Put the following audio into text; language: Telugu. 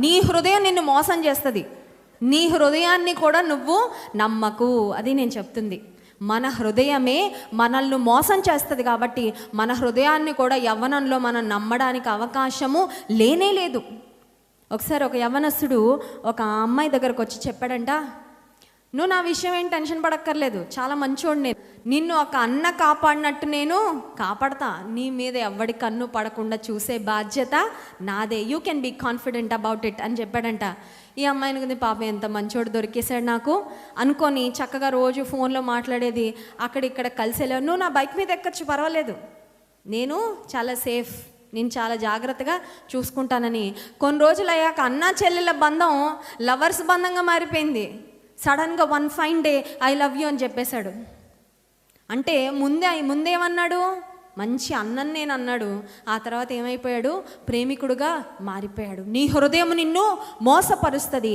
నీ హృదయం నిన్ను మోసం చేస్తుంది. నీ హృదయాన్ని కూడా నువ్వు నమ్మకు. అది నేను చెప్తుంది. మన హృదయమే మనల్ని మోసం చేస్తుంది. కాబట్టి మన హృదయాన్ని కూడా యవ్వనంలో మనం నమ్మడానికి అవకాశము లేనే లేదు. ఒకసారి ఒక యవ్వనస్తుడు ఒక అమ్మాయి దగ్గరకు వచ్చి చెప్పాడంట, నువ్వు నా విషయం ఏం టెన్షన్ పడక్కర్లేదు, చాలా మంచోడు, నేను నిన్ను ఒక అన్న కాపాడినట్టు నేను కాపాడతా, నీ మీద ఎవడి కన్ను పడకుండా చూసే బాధ్యత నాదే, you can be confident about it అని చెప్పాడంట. ఈ అమ్మాయిని కొంచెం పాపం ఎంత మంచోడు దొరికేశాడు నాకు అనుకొని చక్కగా రోజు ఫోన్లో మాట్లాడేది, అక్కడిక్కడ కలిసేలా, నువ్వు నా బైక్ మీద ఎక్కచ్చు పర్వాలేదు, నేను చాలా సేఫ్, నేను చాలా జాగ్రత్తగా చూసుకుంటానని. కొన్ని రోజులు అయ్యాక అన్నా చెల్లెల బంధం లవర్స్ బంధంగా మారిపోయింది. సడన్గా one fine day I love you అని చెప్పేశాడు. అంటే ముందేమన్నాడు, మంచి అన్నని నేను అన్నాడు. ఆ తర్వాత ఏమైపోయాడు, ప్రేమికుడుగా మారిపోయాడు. నీ హృదయం నిన్ను మోసపరుస్తుంది.